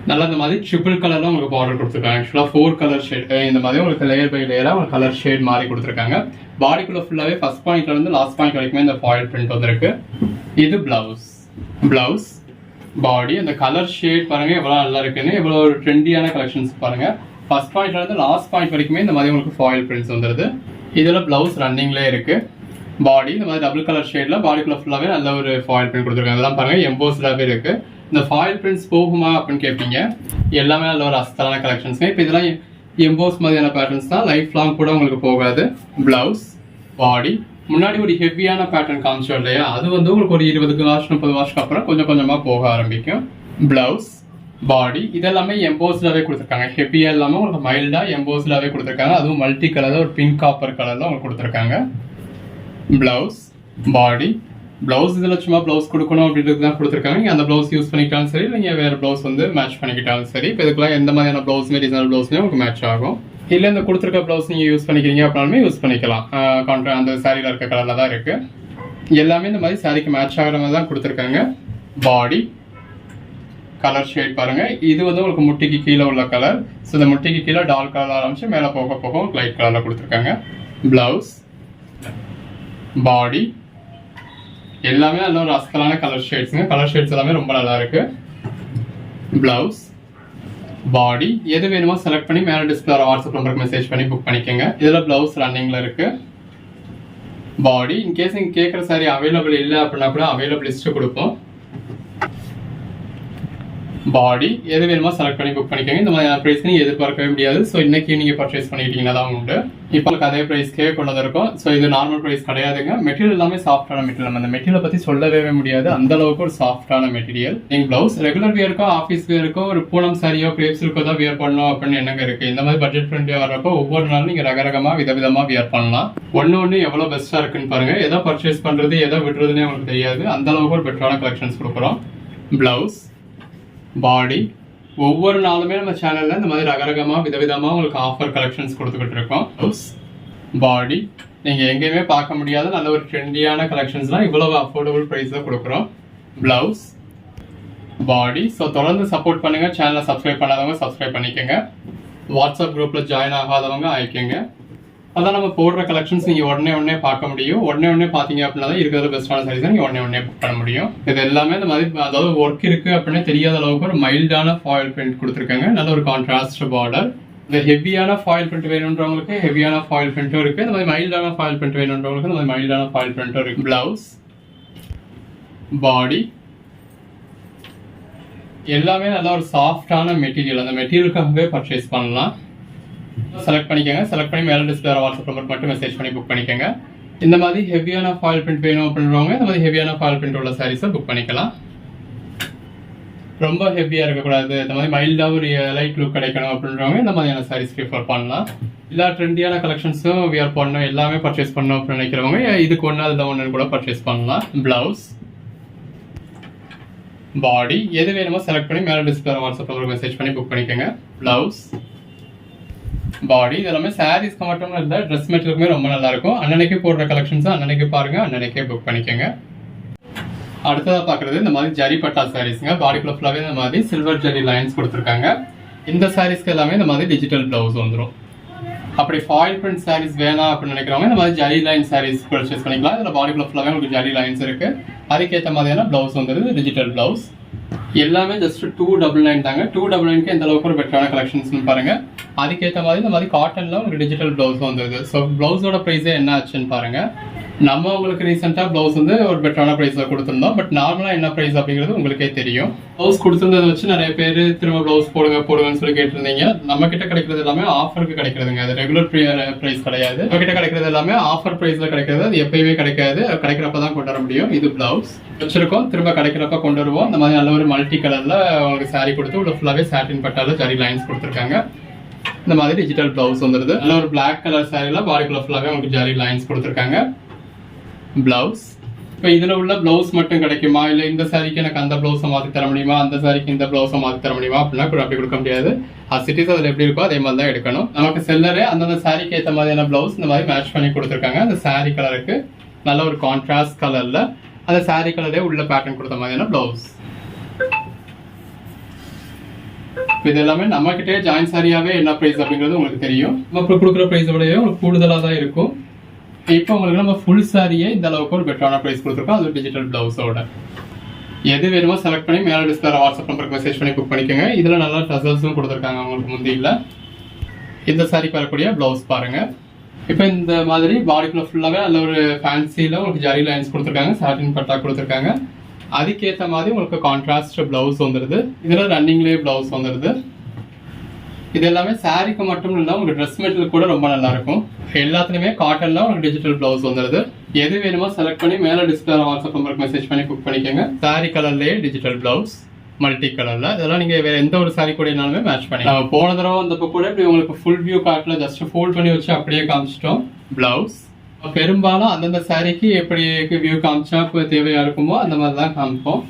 நல்லா இந்த மாதிரி ட்ரிபிள் கலர்ல உங்களுக்கு பார்டர் கொடுத்துருக்காங்க. ஆக்சுவலா 4 கலர் ஷேட் இந்த மாதிரி உங்களுக்கு லேயர் பை லேயரா ஒரு கலர் ஷேட் மாதிரி கொடுத்துருக்காங்க. பாடிக்குள்ள ஃபுல்லாவே ஃபர்ஸ்ட் பாயிண்ட்ல இருந்து லாஸ்ட் பாயிண்ட் வரைக்குமே இந்த ஃபாயில் பிரிண்ட் வந்திருக்கு. இது பிளவுஸ் பாடி அந்த கலர் ஷேட் பாருங்க எவ்வளவு நல்லா இருக்குன்னு, எவ்வளவு ஒரு ட்ரெண்டியான கலெக்ஷன்ஸ் பாருங்க. ஃபர்ஸ்ட் பாயிண்ட்ல இருந்து லாஸ்ட் பாயிண்ட் வரைக்குமே இந்த மாதிரி உங்களுக்கு ஃபாயில் பிரிண்ட்ஸ் வந்துருது. இதுல பிளவுஸ் ரன்னிங்ல இருக்கு. பாடி இந்த மாதிரி டபுள் கலர் ஷேட்ல பாடிக்குள்ள ஃபுல்லாவே நல்ல ஒரு ஃபாயில் பிரிண்ட் கொடுத்துருக்காங்க. அதெல்லாம் பாருங்க எம்போஸ்டாவே இருக்கு. இந்த ஃபாயில் பிரிண்ட்ஸ் போகுமா அப்படின்னு கேட்பீங்க. எல்லாமே நல்ல ஒரு அஸ்தலான கலெக்ஷன்ஸ். இப்போ இதெல்லாம் எம்போஸ் மாதிரியான பேட்டர்ன்ஸ் தான், லைஃப் லாங் கூட உங்களுக்கு போகாது. பிளவுஸ் பாடி முன்னாடி ஒரு ஹெவியான பேட்டர்ன் காமிச்சோம் இல்லையா, அது வந்து உங்களுக்கு ஒரு 20 வருஷம் 30 வருஷத்துக்கு அப்புறம் கொஞ்சம் கொஞ்சமா போக ஆரம்பிக்கும். பிளவுஸ் பாடி இதெல்லாமே எம்போஸ்டாவே கொடுத்துருக்காங்க. ஹெவியா இல்லாம உங்களுக்கு மைல்டா எம்போஸ்டாவே கொடுத்துருக்காங்க. அதுவும் மல்டி கலர்ல ஒரு பிங்க் காப்பர் கலர்ல உங்களுக்கு கொடுத்துருக்காங்க. பிளவுஸ் பாடி பிளவுஸ் இதில் சும்மா பிளவுஸ் கொடுக்கணும் அப்படின்றது தான் கொடுத்துருக்காங்க. நீங்கள் அந்த பிளவுஸ் யூஸ் பண்ணிக்கிட்டாலும் சரி, நீங்கள் வேறு பிளவுஸ் வந்து மேட்ச் பண்ணிக்கிட்டாலும் சரி. இப்போ இதுக்குலாம் எந்த மாதிரியான பிளவுஸுமே டிசைனர் பிளவுஸ்மே உங்களுக்கு மேட்ச் ஆகும். இல்லை இந்த கொடுத்துருக்க பிளவுஸ் நீங்கள் யூஸ் பண்ணிக்கிறீங்க அப்படின்னாலுமே யூஸ் பண்ணிக்கலாம். அந்த சாரியில் இருக்க கலரில் தான் இருக்குது. எல்லாமே இந்த மாதிரி சாரிக்கு மேட்ச் ஆகிற மாதிரி தான் கொடுத்துருக்காங்க. பாடி கலர் ஷேட் பாருங்க, இது வந்து உங்களுக்கு முட்டிக்கு கீழே உள்ள கலர். ஸோ இந்த முட்டிக்கு கீழே டார்க் கலர் ஆரம்பிச்சு மேலே போக போக லைட் கலரில் கொடுத்துருக்காங்க. பிளவுஸ் பாடி எல்லாமே நல்ல ஒரு அஸ்கலான கலர் ஷேட்ஸுங்க. கலர் ஷேட்ஸ் எல்லாமே ரொம்ப நல்லா இருக்கு. பிளவுஸ் பாடி எது வேணுமோ செலக்ட் பண்ணி மேலே டிஸ்பிளே வாட்ஸ்அப் நம்பருக்கு மெசேஜ் பண்ணி புக் பண்ணிக்கோங்க. இதில் பிளவுஸ் ரன்னிங்ல இருக்கு. பாடி இன்கேஸ் நீங்கள் கேட்குற சாரி அவைலபிள் இல்லை அப்படின்னா கூட அவைலபிள் லிஸ்ட்டு கொடுப்போம். பாடி எது வேணுமோ செலக்ட் பண்ணி புக் பண்ணிக்கோங்க. இந்த மாதிரி ப்ரைஸ் நீங்கள் எதிர்பார்க்கவே முடியாது. ஸோ இன்னைக்கு நீங்கள் பர்ச்சேஸ் பண்ணிக்கிட்டீங்கன்னா தான் உண்டு. இப்போ அதே ப்ரைஸ்க்கே கொண்டு வந்திருக்கும். ஸோ இது நார்மல் ப்ரைஸ் கிடையாதுங்க. மெட்டீரியல் எல்லாமே சாஃப்டான மெட்டீரியல். நம்ம அந்த மெட்டீரியலை பற்றி சொல்லவே முடியாது, அந்த அளவுக்கு ஒரு சாஃப்டான மெட்டீரியல். நீங்கள் பிளவுஸ் ரெகுலர் வியருக்கோ ஆஃபீஸ் வியருக்கோ ஒரு பூனம் சாரியோ கிரேப் சில்கோ தான் வியர் பண்ணணும் அப்படின்னு என்னங்க இருக்கு. இந்த மாதிரி பட்ஜெட் ஃப்ரெண்ட்லியாக வரப்போ ஒவ்வொரு நாளும் நீங்கள் ரகரகமாக விதவிதமாக வியர் பண்ணலாம். ஒன்று எவ்வளோ பெஸ்ட்டாக இருக்குன்னு பாருங்க. எதை பர்ச்சேஸ் பண்ணுறது எதை விடுறதுன்னே உங்களுக்கு தெரியாது, அந்த அளவுக்கு ஒரு பெட்டரான கலெக்ஷன்ஸ் கொடுக்குறோம். பிளவுஸ் பாடி ஒவ்வொரு நாளுமே நம்ம சேனல்ல இந்த மாதிரி ரகரகமா விதவிதமா உங்களுக்கு ஆஃபர் கலெக்ஷன்ஸ் கொடுத்துக்கிட்டு இருக்கோம். பாடி நீங்க எங்கேயுமே பார்க்க முடியாத நல்ல ஒரு ட்ரெண்டியான கலெக்ஷன்ஸ்லாம் இவ்வளவு அஃபோர்டபுள் பிரைஸ்ல கொடுக்குறோம். பிளவுஸ் பாடி ஸோ தொடர்ந்து சப்போர்ட் பண்ணுங்க. சேனலை சப்ஸ்கிரைப் பண்ணாதவங்க சப்ஸ்கிரைப் பண்ணிக்கோங்க. வாட்ஸ்அப் குரூப்ல ஜாயின் ஆகாதவங்க ஆயிக்கோங்க. அதான் நம்ம போடுற கலெக்ஷன்ஸ் நீங்க உடனே பார்க்க முடியும். உடனே பாத்தீங்க அப்படின்னா தான் இருக்கிறது பெஸ்டான சாரீஸ் நீங்க உடனே புக் பண்ண முடியும். இது எல்லாமே இந்த மாதிரி அதாவது ஒர்க் இருக்கு அப்படின்னு தெரியாத அளவுக்கு ஒரு மைல்டான ஃபாயில் பிரிண்ட் கொடுத்துருக்காங்க. நல்ல ஒரு கான்ட்ராஸ்ட் பார்டர். இந்த ஹெவியான ஃபாயில் பிரிண்ட் வேணுன்றவங்களுக்கு ஹெவியான ஃபாயில் பிரிண்ட்டும் இருக்கு. இந்த மாதிரி மைல்டான ஃபாயில் பிரிண்ட் வேணுன்றவங்களுக்கு இந்த மாதிரி மைல்டான ஃபாயில் பிரிண்ட்டும் இருக்கு. பிளவுஸ் பாடி எல்லாமே நல்ல ஒரு சாஃப்டான மெட்டீரியல். அந்த மெட்டீரியலுக்காகவே பர்ச்சேஸ் பண்ணலாம். செலக்ட் பண்ணிக்கோங்க. செலக்ட் பண்ணி மேலே டிஸ்பிளே வாட்ஸ்அப் நம்பர் மட்டும் மெசேஜ் பண்ணி புக் பண்ணிக்கோங்க. இந்த மாதிரி ஹெவியான ஃபாயில் பிரிண்ட் வேணும் அப்படின்றவங்க இந்த மாதிரி ஹெவியான ஃபாயில் பிரிண்ட் உள்ள சாரீஸை புக் பண்ணிக்கலாம். ரொம்ப ஹெவியா இருக்கக்கூடாது, இந்த மாதிரி மைல்டா ஒரு லைட் லுக் கிடைக்கணும் அப்படின்றவங்க இந்த மாதிரியான சாரீஸ் ப்ரிஃபர் பண்ணலாம். எல்லா ட்ரெண்டியான கலெக்ஷன்ஸும் வியர் பண்ணணும், எல்லாமே பர்ச்சேஸ் பண்ணணும் அப்படின்னு நினைக்கிறவங்க இதுக்கு ஒன்று அதுதான் ஒன்று கூட பர்ச்சேஸ் பண்ணலாம். பிளவுஸ் பாடி எது வேணுமோ செலக்ட் பண்ணி மேலே டிஸ்பிளே வாட்ஸ்அப் நம்பருக்கு மெசேஜ் பண்ணி புக் பண்ணிக்கோங்க. பிளவுஸ் பாடி இதெல்லாமே சாரீஸ்க்கு மட்டும் இல்லை, ட்ரெஸ் மெட்டீரியலுமே ரொம்ப நல்லா இருக்கும். அன்னன்னைக்கு போடுற கலெக்ஷன்ஸ் அன்னன்னைக்கு பாருங்க, அன்னன்னைக்கே புக் பண்ணிக்கோங்க. அடுத்ததாக பார்க்குறது இந்த மாதிரி ஜரி பட்டா சாரீஸ்ங்க. பாடிக்குள்ள ஃபுல்லாகவே இந்த மாதிரி சில்வர் ஜரி லைன்ஸ் கொடுத்துருக்காங்க. இந்த சாரீஸ்க்கு எல்லாமே இந்த மாதிரி டிஜிட்டல் பிளவுஸ் வந்துடும். அப்படி ஃபாயில் பிரிண்ட் சாரீஸ் வேணாம் அப்படின்னு நினைக்கிறவங்க இந்த மாதிரி ஜரி லைன் சாரீஸ் பர்ச்சேஸ் பண்ணிக்கலாம். இதில் பாடிக்குள்ள ஃபுல்லாகவே உங்களுக்கு ஜரி லைன்ஸ் இருக்கு. அதுக்கேற்ற மாதிரியான பிளவுஸ் வந்துடுது, டிஜிட்டல் பிளவுஸ். எல்லாமே ஜஸ்ட் 299 தாங்க. 299க்கு எந்த அளவுக்கு ஒரு பெட்டரான கலெக்ஷன்ஸ் பாருங்க. அதுக்கேற்ற மாதிரி இந்த மாதிரி காட்டன்ல உங்களுக்கு டிஜிட்டல் பிளவுஸ் வந்துருது. ஸோ பிளவுஸோட ப்ரைஸே என்ன ஆச்சுன்னு பாருங்க. நம்ம உங்களுக்கு ரீசெண்டாக ப்ளவுஸ் வந்து ஒரு பெட்டரான ப்ரைஸில் கொடுத்துருந்தோம். பட் நார்மலாக என்ன ப்ரைஸ் அப்படிங்கிறது உங்களுக்கே தெரியும். ப்ளவுஸ் கொடுத்துருந்ததை வச்சு நிறைய பேர் திரும்ப ப்ளவுஸ் போடுங்கன்னு சொல்லி கேட்டிருந்தீங்க. நம்ம கிட்ட கிடைக்கிறது எல்லாமே ஆஃபருக்கு கிடைக்கிறதுங்க. அது ரெகுலர் ப்ரைஸ் கிடையாது. நம்ம கிட்ட கிடைக்கிறது எல்லாமே ஆஃபர் ப்ரைஸில் கிடைக்கிறது. அது எப்பயுமே கிடைக்காது, கிடைக்கிறப்ப தான் கொண்டு வர முடியும். இது ப்ளவுஸ் வச்சிருக்கோம், திரும்ப கிடைக்கிறப்ப கொண்டு வருவோம். இந்த மாதிரி நல்ல ஒரு மல்டி கலரில் உங்களுக்கு சாரீ கொடுத்து உள்ள ஃபுல்லாகவே சாட்டின் பட்டால ஜரி லைன்ஸ் கொடுத்துருக்காங்க. இந்த மாதிரி டிஜிட்டல் ப்ளவுஸ் வந்துருது. நல்ல ஒரு பிளாக் கலர் சாரியில் பாடிக்குள்ள ஃபுல்லாகவே உங்களுக்கு ஜரி லைன்ஸ் கொடுத்துருக்காங்க. பிளவுஸ் இப்போ இதில் உள்ள பிளவுஸ் மட்டும் கிடைக்குமா, இல்லை இந்த சாரிக்கு எனக்கு அந்த பிளவுஸை மாற்றி தர முடியுமா, அந்த சாரிக்கு இந்த பிளவுஸை மாற்றி தர முடியுமா அப்படின்னா அப்படி கொடுக்க முடியாது. சிட்டிஸ் அதில் எப்படி இருக்கோ அதே மாதிரி தான் எடுக்கணும். நமக்கு செல்லரே அந்தந்த சாரிக்கு ஏற்ற மாதிரியான பிளவுஸ் இந்த மாதிரி மேட்ச் பண்ணி கொடுத்துருக்காங்க. அந்த சாரி கலருக்கு நல்ல ஒரு கான்ட்ராஸ்ட் கலரில் அந்த சாரி கலரே உள்ள பேட்டர்ன் கொடுத்த மாதிரியான பிளவுஸ். இது எல்லாமே நம்ம கிட்டே ஜாயின் சாரியாவே என்ன பிரைஸ் அப்படிங்கிறது உங்களுக்கு தெரியும். நம்ம இப்போ கொடுக்குற பிரைஸ் விடையே உங்களுக்கு கூடுதலாக தான் இருக்கும். இப்போ உங்களுக்கு நம்ம ஃபுல் சாரியே இந்த அளவுக்கு ஒரு பெட்டரான பிரைஸ் கொடுத்துருக்கோம், அது டிஜிட்டல் பிளவுஸோட. எது வேணுமோ செலக்ட் பண்ணி மேலே டிஸ்பிளே வாட்ஸ்அப் நம்பருக்கு மெசேஜ் பண்ணி புக் பண்ணிக்கோங்க. இதில் நல்லா டசல்ஸும் கொடுத்துருக்காங்க உங்களுக்கு முந்தியில். இந்த சாரிக்கு வரக்கூடிய பிளவுஸ் பாருங்க. இப்போ இந்த மாதிரி பாடிக்குள்ள ஃபுல்லாகவே நல்ல ஒரு ஃபேன்சியில் உங்களுக்கு ஜரி லைன்ஸ் கொடுத்துருக்காங்க, சாட்டின் பட்டா கொடுத்துருக்காங்க. அதுக்கேற்ற மாதிரி உங்களுக்கு கான்ட்ராஸ்ட் பிளவுஸ் வந்துடுது. இதில் ரன்னிங்லேயே பிளவுஸ் வந்துடுது. இது எல்லாமே சாரிக்கு மட்டும் இல்லை, உங்களுக்கு ட்ரெஸ் மெட்டீரியல் கூட ரொம்ப நல்லா இருக்கும். எல்லாத்துலேயுமே காட்டன்ல உங்களுக்கு டிஜிட்டல் பிளவுஸ் வந்துடுது. எது வேணுமோ செலக்ட் பண்ணி மேலே டிஸ்பிளே வாட்ஸ்அப் நம்பருக்கு மெசேஜ் பண்ணி புக் பண்ணிக்கோங்க. சாரி கலர்லேயே டிஜிட்டல் பிளவுஸ், மல்டி கலர்ல. இதெல்லாம் நீங்க வேற எந்த ஒரு சாரி கூடனாலுமே மேட்ச் பண்ணி. போன தடவை வந்தப்போ கூட இப்படி உங்களுக்கு ஃபுல் வியூ கார்ட்ல ஜஸ்ட் ஃபோல்ட் பண்ணி வச்சு அப்படியே காமிச்சிட்டோம் பிளவுஸ். பெரும்பாலும் அந்தந்த சாரிக்கு எப்படி வியூ காமிச்சா தேவையா இருக்குமோ அந்த மாதிரி தான் காமிப்போம்.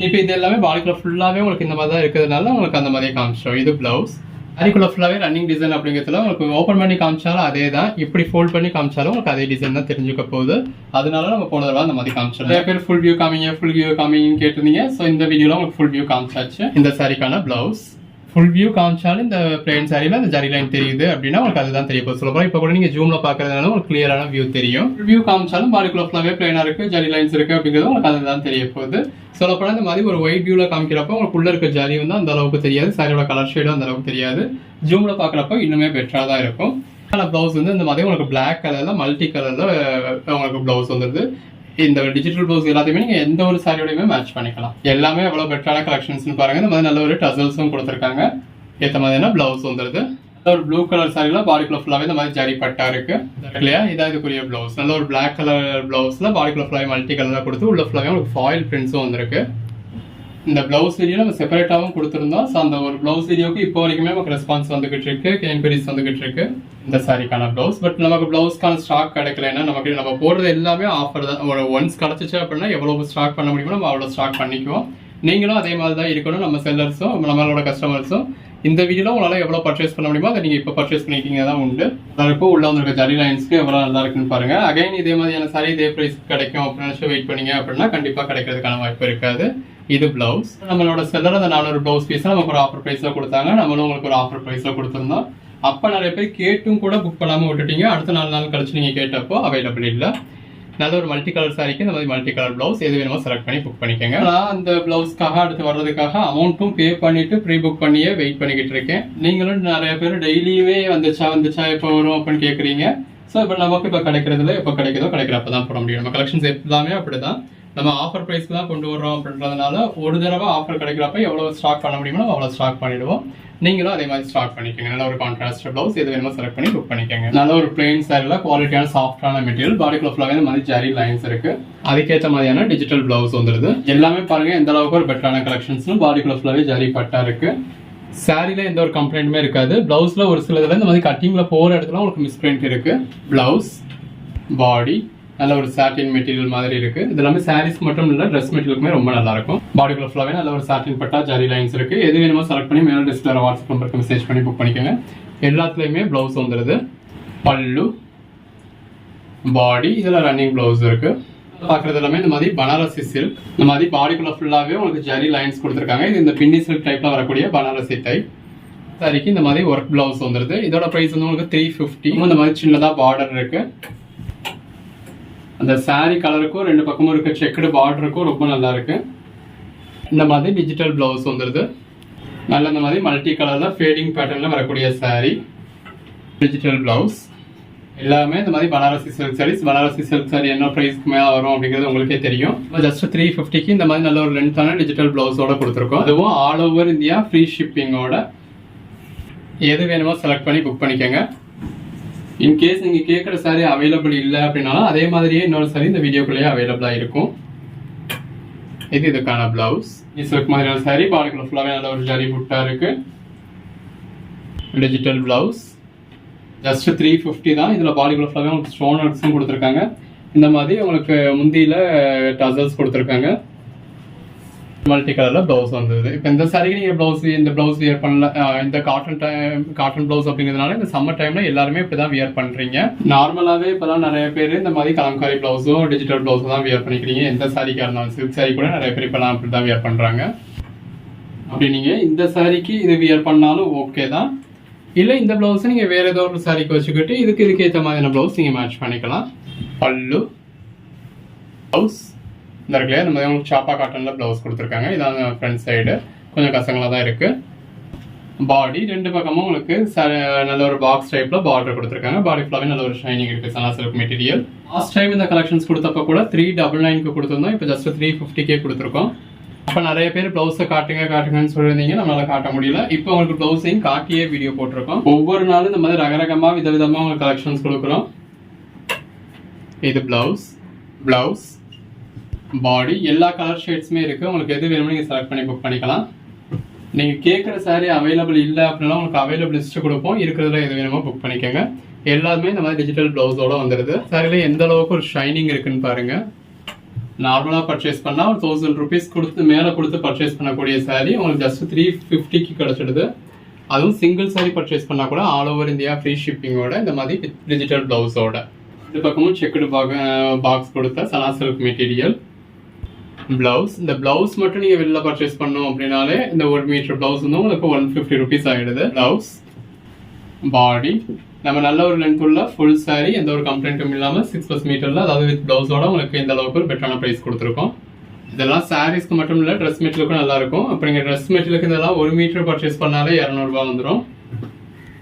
இப்போ இது எல்லாமே பாடிக்குள்ள ஃபுல்லாவே உங்களுக்கு இந்த மாதிரி தான் இருக்கிறதுனால உங்களுக்கு அந்த மாதிரியே காமிச்சிட்டோம். இது பிளவுஸ். சாரிக்குள்ள ஃபுல்லாவே ரன்னிங் டிசைன் அப்படிங்கிறதுல உங்களுக்கு ஓப்பன் பண்ணி காமிச்சாலும் அதே தான், இப்படி ஃபோல்ட் பண்ணி காமிச்சாலும் உங்களுக்கு அதே டிசைன் தான் தெரிஞ்சுக்க போகுது. அதனால நம்ம போன தடவை அந்த மாதிரி காமிச்சோம். நிறைய பேர் ஃபுல் வியூ காமிங்க ஃபுல் வியூ காமிங்கன்னு கேட்டிருந்தீங்க. ஸோ இந்த வீடியோல உங்களுக்கு ஃபுல் வியூ காமிச்சாச்சு. இந்த சாரிக்கான பிளவுஸ் ஃபுல் வியூ காமிச்சாலும் இந்த பிளெயின் சாரியில அந்த ஜரி லைன் தெரியுது அப்படின்னா உங்களுக்கு அதுதான் தெரிய போகுது. சொல்லப்போ இப்போ கூட நீங்க ஜூம்ல பாக்குறதுனால உங்களுக்கு கிளியரான வியூ தெரியும். ஃபுல் வியூ காமிச்சாலும் பாடிக்குள்ள ஃபுல்லாவே பிளெயினா இருக்கு, ஜரி லைன்ஸ் இருக்கு அப்படிங்கிறது உங்களுக்கு அதுதான் தெரிய போகுது. சொல்லப்போனா இந்த மாதிரி ஒரு ஒயிட் வியூல காமிக்கிறப்போ உங்களுக்கு உள்ள இருக்க ஜரி வந்து அந்த அளவுக்கு தெரியாது, சாரியோட கலர் ஷேடும் அந்த அளவுக்கு தெரியாது. ஜூம்ல பாக்குறப்போ இன்னுமே பெட்டரா தான் இருக்கும். பிளவுஸ் வந்து இந்த மாதிரி உங்களுக்கு பிளாக் கலர்ல மல்டி கலர்ல உங்களுக்கு பிளவுஸ் வந்துருது. இந்த டிஜிட்டல் பிளவுஸ் எல்லாத்தையுமே நீங்க எந்த ஒரு சாரியோடையுமே மேட்ச் பண்ணிக்கலாம். எல்லாமே எவ்வளவு பெட்டரான கலெக்ஷன்ஸ் பாருங்க. இந்த மாதிரி நல்ல ஒரு டசல்ஸும் கொடுத்துருக்காங்க. ஏற்ற மாதிரியான பிளவுஸ் வந்துருது. ஒரு ப்ளூ கலர் சாரில பாடிக்குள்ள ஃபுல்லாவே இந்த மாதிரி ஜரி பட்டா இருக்கு இல்லையா, இதான் இதுக்குரிய பிளவுஸ். நல்ல ஒரு பிளாக் கலர் பிளவுஸ்ல பாடிக்குள்ள ஃபுல்லாவே மல்டி கலர்ல கொடுத்து உள்ள ஃபுல்லாவே உங்களுக்கு ஃபாயில் பிரிண்ட்ஸும் வந்திருக்கு. இந்த பிளவுஸ் வீடியோ நம்ம செப்பரேட்டாகவும் கொடுத்துருந்தோம். ஸோ அந்த ஒரு பிளவுஸ் வீடியோக்கு இப்போ வரைக்குமே நமக்கு ரெஸ்பான்ஸ் வந்துகிட்டு இருக்கு, என்கொயரிஸ் வந்துகிட்டு இருக்கு இந்த சாரிக்கான பிளவுஸ். பட் நமக்கு பிளவுஸ்க்கான ஸ்டாக் கிடைக்கலன்னா நமக்கு நம்ம போடுறது எல்லாமே ஆஃபர் தான். ஒரு ஒன்ஸ் கிடைச்சிச்சு அப்படின்னா எவ்வளவு ஸ்டாக் பண்ண முடியுமோ நம்ம அவ்வளோ ஸ்டாக் பண்ணிக்குவோம். நீங்களும் அதே மாதிரி தான் இருக்கணும். நம்ம செல்லர்ஸும் நம்மளோட கஸ்டமர்ஸும் இந்த வீடியோல உங்களால் எவ்வளோ பர்ச்சேஸ் பண்ண முடியுமோ அதை நீங்கள் இப்போ பர்ச்சேஸ் பண்ணிக்கிங்க தான் உண்டு. எல்லாருக்கும் உள்ள வந்துருக்க ஜரி லைன்ஸ்க்கு எவ்வளோ நல்லா இருக்குன்னு பாருங்க. அகைன் இதே மாதிரியான சாரி இதே ப்ரைஸ் கிடைக்கும் அப்படின்னு நினச்சி வெயிட் பண்ணீங்க அப்படின்னா கண்டிப்பாக கிடைக்கிறதுக்கான வாய்ப்பு இருக்காது. இது பிளவுஸ். நம்மளோட செல்லர் அந்த 400 பிளவுஸ் பீஸ் நமக்கு ஒரு ஆஃபர் ப்ரைஸ்ல கொடுத்தாங்க, நம்மளும் உங்களுக்கு ஒரு ஆஃபர் ப்ரைஸ்ல கொடுத்துருந்தோம். அப்போ நிறைய பேர் கேட்டும் கூட புக் பண்ணாமல் விட்டுட்டீங்க. அடுத்த 4 நாள் கழிச்சு நீங்கள் கேட்டப்போ அவைலபிள் இல்லை. நல்ல ஒரு மல்டி கலர் சாரிக்கு இந்த மாதிரி மல்டி கலர் பிளவுஸ் எது வேணுமோ செலக்ட் பண்ணி புக் பண்ணிக்கோங்க. நான் அந்த பிளவுஸ்க்காக அடுத்து வர்றதுக்காக அமௌண்ட்டும் பே பண்ணிட்டு ப்ரீ புக் பண்ணியே வெயிட் பண்ணிக்கிட்டு இருக்கேன். நீங்களும் நிறைய பேர் டெய்லியுமே வந்துச்சா எப்போ வரும் அப்படின்னு கேட்குறீங்க. ஸோ இப்போ நமக்கு இப்போ கிடைக்கிறதுல எப்போ கிடைக்கிறதோ கிடைக்கிறப்ப தான் போட முடியும். நம்ம கலெக்ஷன்ஸ் எல்லாமே அப்படிதான். நம்ம ஆஃபர் ப்ரைஸ்க்கு தான் கொண்டு வர்றோம் அப்படின்றதுனால ஒரு தடவை ஆஃபர் கிடைக்கிறப்ப எவ்வளோ ஸ்டாக் பண்ண முடியுமோ அவ்வளோ ஸ்டாக் பண்ணிடுவோம். நீங்களும் அதே மாதிரி ஸ்டார்ட் பண்ணிக்கோங்க. நல்ல ஒரு கான்ட்ராஸ்ட் பிளவுஸ் எது வேணுமோ செலக்ட் பண்ணி புக் பண்ணிக்கோங்க. நல்ல ஒரு பிளெயின் சாரில குவாலிட்டியான சாஃப்டான மெட்டீரியல், பாடிக்குள்ள ஃபுல்லாவே இந்த மாதிரி ஜரி லைன்ஸ் இருக்கு. அதுக்கேற்ற மாதிரியான டிஜிட்டல் பிளவுஸ் வந்துருது. எல்லாமே பாருங்க எந்த அளவுக்கு ஒரு பெட்டரான கலெக்ஷன்ஸ். பாடிக்குள்ள ஃபுல்லாவே ஜரி பட்டா இருக்கு. சாரில எந்த ஒரு கம்ப்ளைண்ட்டுமே இருக்காது. பிளவுஸ்ல ஒரு சில இதுல இந்த மாதிரி கட்டிங்ல போற இடத்துல உங்களுக்கு மிஸ் பிரிண்ட் இருக்கு. பிளவுஸ் பாடி நல்ல ஒரு சாட்டின் மெட்டீரியல் மாதிரி இருக்கு. இது எல்லாமே சாரீஸ் மட்டும் இல்ல, ட்ரெஸ் மெட்டீரியலுக்குமே ரொம்ப நல்லா இருக்கும். பாடிக்குள்ள ஃபுல்லாவே நல்ல ஒரு சாட்டின் பட்டா ஜரி லைன்ஸ் இருக்கு. எது வேணுமோ செலக்ட் பண்ணி மேல டிஸ்பிளே வாட்ஸ்அப் நம்பருக்கு மெசேஜ் பண்ணி புக் பண்ணிக்கோங்க. எல்லாத்துலயுமே பிளவுஸ் வந்துருது. பல்லு, பாடி, இதுல ரன்னிங் பிளவுஸ் இருக்கு. பாக்குறது எல்லாமே இந்த மாதிரி பனாரசி சில்க். இந்த மாதிரி பாடிக்குள்ள ஃபுல்லாவே உங்களுக்கு ஜரி லைன்ஸ் கொடுத்துருக்காங்க. இது இந்த பின்னி சில்க் டைப்ல வரக்கூடிய பனாரசி டைப் சாரிக்கு இந்த மாதிரி ஒர்க் பிளவுஸ் வந்துருது. இதோட பிரைஸ் வந்து உங்களுக்கு 350. இந்த மாதிரி சின்னதா பார்டர் இருக்கு. அந்த சாரி கலருக்கும் ரெண்டு பக்கமும் இருக்க செக்குடு பார்டருக்கும் ரொம்ப நல்லா இருக்கு. இந்த மாதிரி டிஜிட்டல் பிளவுஸ் வந்துருது. நல்ல இந்த மாதிரி மல்டி கலர்ல ஃபேடிங் பேட்டர்ன்ல வரக்கூடிய சாரி டிஜிட்டல் பிளவுஸ். எல்லாமே இந்த மாதிரி பனாரசி சில்க் சாரீஸ். பனாரசி சில்க் சாரி என்ன பிரைஸ்க்கு மேலே வரும் அப்படிங்கிறது உங்களுக்கே தெரியும். ஜஸ்ட் 350க்கு இந்த மாதிரி நல்ல ஒரு லென்த்தான டிஜிட்டல் பிளவுஸோட கொடுத்துருக்கோம். அதுவும் ஆல் ஓவர் இந்தியா ஃப்ரீ ஷிப்பிங்கோட. எது வேணுமோ செலக்ட் பண்ணி புக் பண்ணிக்கோங்க. இன்கேஸ் நீங்க கேட்குற சாரி அவைலபிள் இல்லை அப்படின்னாலும் அதே மாதிரியே இன்னொரு சாரி இந்த வீடியோக்குள்ளேயே அவைலபிளா இருக்கும். இது இதுக்கான பிளவுஸ். சில்க் மாதிரியான சாரி, பாடிக்குள்ள ஃபுல்லாவே நல்ல ஒரு ஜரி புட்டா இருக்கு. டிஜிட்டல் பிளவுஸ் ஜஸ்ட் 350 தான். இதுல பாடிக்குள்ள ஃபுல்லாவே உங்களுக்கு ஸ்டோன் ஒர்க்ஸும் கொடுத்துருக்காங்க. இந்த மாதிரி உங்களுக்கு முந்தியில டசல்ஸ் கொடுத்துருக்காங்க. மல்டி கலர்ல பிளவுஸ் வந்தது. இப்போ இந்த சாரிக்கு நீங்க இந்த பிளவுஸ் வியர் பண்ணல. இந்த காட்டன் பிளவுஸ் அப்படிங்கிறதுனால இந்த சம்மர் டைம்ல எல்லாருமே இப்படிதான் வியர் பண்றீங்க. நார்மலாவே இப்பதான் நிறைய பேர் இந்த மாதிரி கலம்காரி பிளவுஸும் டிஜிட்டல் பிளவுஸும் தான் வியர் பண்ணிக்கிறீங்க. எந்த சாரிக்கா இருந்தாலும் சில்க் சாரி கூட நிறைய பேர் இப்பெல்லாம் அப்படிதான் வியர் பண்றாங்க. அப்படி நீங்கள் இந்த சாரிக்கு இது வியர் பண்ணாலும் ஓகே தான். இல்லை இந்த ப்ளவுஸை நீங்கள் வேறு ஏதோ ஒரு சாரிக்கு வச்சுக்கிட்டு இதுக்கு ஏற்ற மாதிரியான ப்ளவுஸ் நீங்கள் மேட்ச் பண்ணிக்கலாம். பல்லு, ப்ளவுஸ் இந்த இருக்குல்லையா, இந்த மாதிரி உங்களுக்கு சாப்பா காட்டனில் ப்ளவுஸ் கொடுத்துருக்காங்க. இதான் ஃப்ரண்ட் சைடு, கொஞ்சம் கசங்களாக தான் இருக்குது. பாடி 2 பக்கமும் உங்களுக்கு நல்ல ஒரு பாக்ஸ் டைப்பில் பார்டர் கொடுத்துருக்காங்க. பாடி ஃபுல்லாகவே நல்ல ஒரு ஷைனிங் இருக்குது. சனா சில்க் மெட்டீரியல். லாஸ்ட் டைம் இந்த கலெக்ஷன்ஸ் கொடுத்தப்ப கூட 399க்கு கொடுத்துருந்தோம். இப்போ ஜஸ்ட் 350க்கே கொடுத்துருக்கோம். இப்போ நிறைய பேர் ப்ளவுஸை காட்டுங்கன்னு சொல்லியிருந்தீங்க, நம்மளால காட்ட முடியல. இப்போ உங்களுக்கு ப்ளவுஸையும் காட்டியே வீடியோ போட்டிருக்கோம். ஒவ்வொரு நாளும் இந்த மாதிரி ரகரகமாக விதவிதமாக உங்களுக்கு கலெக்ஷன்ஸ் கொடுக்குறோம். இது ப்ளவுஸ் பாடி எல்லா கலர் ஷேட்ஸுமே இருக்குது. உங்களுக்கு எது வேணுமோ நீங்கள் செலக்ட் பண்ணி புக் பண்ணிக்கலாம். நீங்கள் கேட்குற சாரீ அவைலபிள் இல்லை அப்படின்னா உங்களுக்கு அவைலபிள் லிஸ்ட்டு கொடுப்போம். இருக்கிறதுல எது வேணுமோ புக் பண்ணிக்கோங்க. எல்லாமே இந்த மாதிரி டிஜிட்டல் ப்ளவுஸோட வந்துடுது. சாரியில் எந்த அளவுக்கு ஒரு ஷைனிங் இருக்குன்னு பாருங்கள். நார்மலாக பர்ச்சேஸ் பண்ணால் ஒரு 1000 rupees கொடுத்து மேலே கொடுத்து பர்ச்சேஸ் பண்ணக்கூடிய சாரீ உங்களுக்கு ஜஸ்ட் 350க்கு கிடச்சிடுது. அதுவும் சிங்கிள் சாரீ பர்ச்சேஸ் பண்ணால் கூட ஆல் ஓவர் இந்தியா ஃப்ரீ ஷிப்பிங்கோட இந்த மாதிரி டிஜிட்டல் ப்ளவுஸோட. இந்த பக்கமும் செக்குடு பாக்ஸ் கொடுத்த சனா சில்க் மெட்டீரியல் ப்ளவுஸ். இந்த ப்ளவுஸ் மட்டும் நீங்கள் வெளில பர்ச்சேஸ் பண்ணோம் அப்படின்னாலே இந்த 1 மீட்டர் ப்ளவுஸ் வந்து உங்களுக்கு 150 rupees ஆகிடுது. ப்ளவுஸ் பாடி நம்ம நல்ல ஒரு லென்த் உள்ள ஃபுல் சாரீ, எந்த ஒரு கம்ப்ளைண்ட்டும் இல்லாமல் 6+ மீட்டரில், அதாவது வித் ப்ளவுஸோட உங்களுக்கு இந்த அளவுக்கு ஒரு பெட்டரான ப்ரைஸ் கொடுத்துருக்கோம். இதெல்லாம் சாரீஸ்க்கு மட்டும் இல்லை, ட்ரெஸ் மெட்டீரியலுக்கும் நல்லாயிருக்கும். அப்போ நீங்கள் ட்ரெஸ் மெட்டீரியலுக்கு இதெல்லாம் 1 மீட்டர் பர்ச்சேஸ் பண்ணாலே 200 ரூபா வந்துடும்.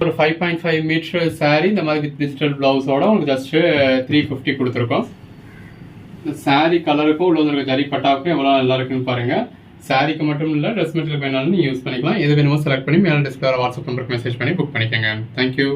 ஒரு 5.5 மீட்டர் சாரீ இந்த மாதிரி வித் டிஜிட்டல் ப்ளவுஸோட உங்களுக்கு ஜஸ்ட் 350 கொடுத்துருக்கோம். சாரீ கலருக்கும் உள்ள ஜரி பட்டாவுக்கும் எவ்வளோ நல்லா இருக்குன்னு பாருங்கள். சாரீக்கு மட்டும் இல்லை, ட்ரெஸ் மெட்டீரியல் வேணாலும் நீங்கள் யூஸ் பண்ணிக்கலாம். எது வேணுமோ செலக்ட் பண்ணி மேலே டிஸ்பிளே வாட்ஸ்அப் நம்பருக்கு மெசேஜ் பண்ணி புக் பண்ணிக்கோங்க. தேங்க்யூ.